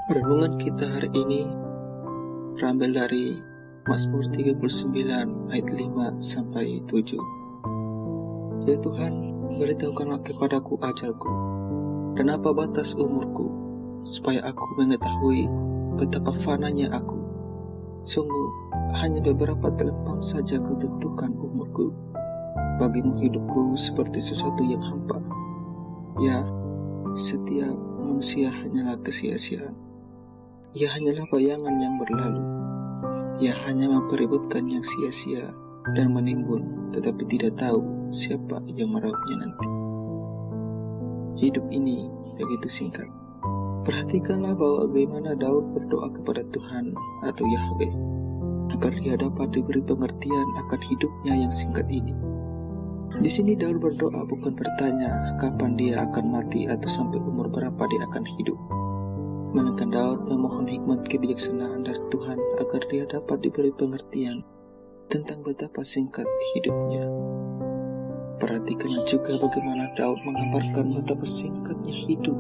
Renungan kita hari ini terambil dari Mazmur 39 ayat 5 sampai 7. Ya Tuhan, beritahukanlah kepadaku ajalku dan apa batas umurku, supaya aku mengetahui betapa fananya aku. Sungguh hanya beberapa telempam saja kau tentukan umurku. Bagimu hidupku seperti sesuatu yang hampa. Ya, setiap manusia hanyalah kesia-siaan. Ia hanyalah bayangan yang berlalu. Ia hanya mempeributkan yang sia-sia dan menimbun, tetapi tidak tahu siapa yang merauhnya nanti. Hidup ini begitu singkat. Perhatikanlah bagaimana Daud berdoa kepada Tuhan atau Yahweh, agar dia dapat diberi pengertian akan hidupnya yang singkat ini. Di sini Daud berdoa bukan bertanya kapan dia akan mati atau sampai umur berapa dia akan hidup. Melainkan Daud memohon hikmat kebijaksanaan dari Tuhan agar dia dapat diberi pengertian tentang betapa singkat hidupnya. Perhatikan juga bagaimana Daud menggambarkan betapa singkatnya hidup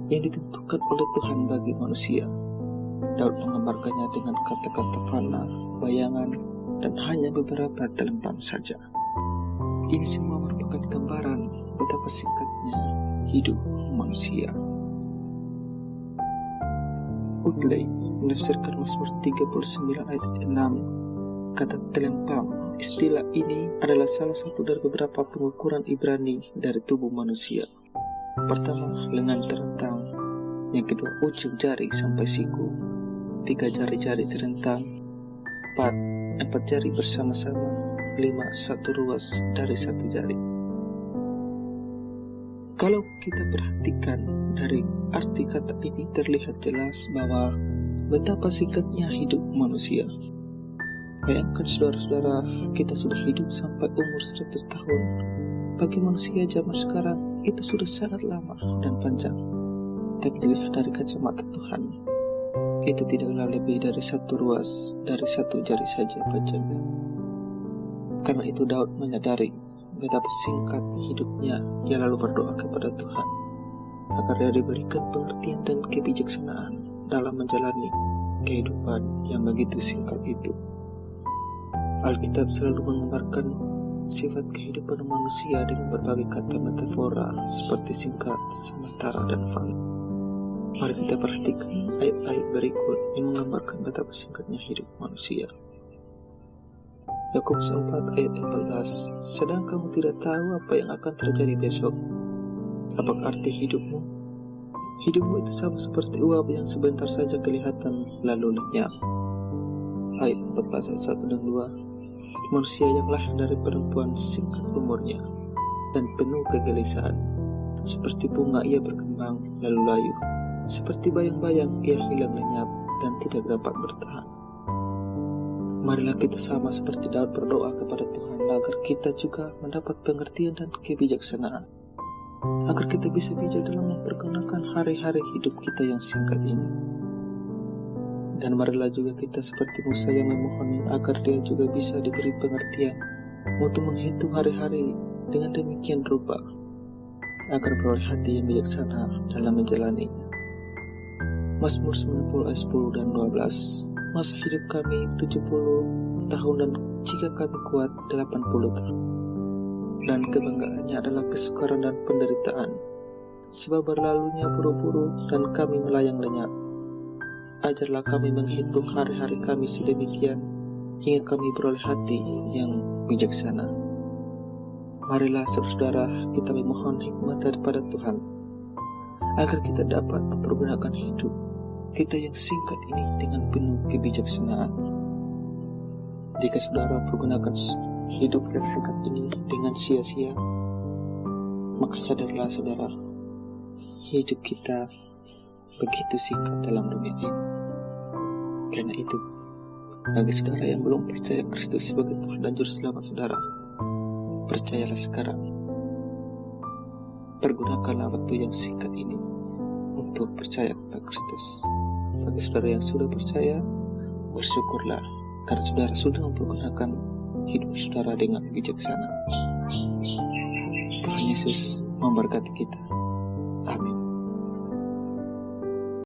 yang ditentukan oleh Tuhan bagi manusia. Daud menggambarkannya dengan kata-kata fana, bayangan, dan hanya beberapa telempam saja. Ini semua merupakan gambaran betapa singkatnya hidup manusia. Utley menafsirkan Mazmur 39 ayat 6. Kata telempam, istilah ini adalah salah satu dari beberapa pengukuran Ibrani dari tubuh manusia. Pertama, lengan terentang. Yang kedua, ujung jari sampai siku. 3 jari-jari terentang. 4 jari bersama-sama. 5 satu ruas dari satu jari. Kalau kita perhatikan dari arti kata ini, terlihat jelas bahwa betapa singkatnya hidup manusia. Bayangkan saudara-saudara, kita sudah hidup sampai umur 100 tahun. Bagi manusia zaman sekarang, itu sudah sangat lama dan panjang. Tapi dilihat dari kacamata Tuhan, itu tidaklah lebih dari satu ruas dari satu jari saja panjangnya. Karena itu Daud menyadari betapa singkat hidupnya. Ia lalu berdoa kepada Tuhan agar dia diberikan pengertian dan kebijaksanaan dalam menjalani kehidupan yang begitu singkat itu. Alkitab selalu menggambarkan sifat kehidupan manusia dengan berbagai kata metafora seperti singkat, sementara, dan fana. Mari kita perhatikan ayat-ayat berikut yang menggambarkan betapa singkatnya hidup manusia. Yakobus 4 ayat 14. Sedang kamu tidak tahu apa yang akan terjadi besok. Apakah arti hidupmu? Hidupmu itu sama seperti uap yang sebentar saja kelihatan lalu lenyap. Ayat 14 ayat 1 dan 2. Manusia yang lahir dari perempuan singkat umurnya dan penuh kegelisahan. Seperti bunga ia berkembang lalu layu. Seperti bayang-bayang ia hilang lenyap dan tidak dapat bertahan. Marilah kita sama seperti Daud berdoa kepada Tuhan agar kita juga mendapat pengertian dan kebijaksanaan, agar kita bisa bijak dalam mempergunakan hari-hari hidup kita yang singkat ini. Dan marilah juga kita seperti Musa yang memohon agar dia juga bisa diberi pengertian untuk menghitung hari-hari dengan demikian rupa, agar beroleh hati yang bijaksana dalam menjalaninya. Mazmur 90 ayat 10 dan 12. Masa hidup kami 70 tahun dan jika kami kuat 80 tahun. Dan kebanggaannya adalah kesukaran dan penderitaan, sebab berlalunya buru-buru dan kami melayang lenyap. Ajarlah kami menghitung hari-hari kami sedemikian, hingga kami beroleh hati yang bijaksana. Marilah saudara-saudara kita memohon hikmat daripada Tuhan, agar kita dapat mempergunakan hidup kita yang singkat ini dengan penuh kebijaksanaan. Jika saudara mempergunakan hidup yang singkat ini dengan sia-sia, maka sadarlah saudara, hidup kita begitu singkat dalam dunia ini. Karena itu, bagi saudara yang belum percaya Kristus sebagai Tuhan dan Juru Selamat saudara, percayalah sekarang. Pergunakanlah waktu yang singkat ini untuk percaya kepada Kristus. Bagi saudara yang sudah percaya, bersyukurlah karena saudara sudah mempergunakan hidup saudara dengan bijaksana. Tuhan Yesus memberkati kita. Amin.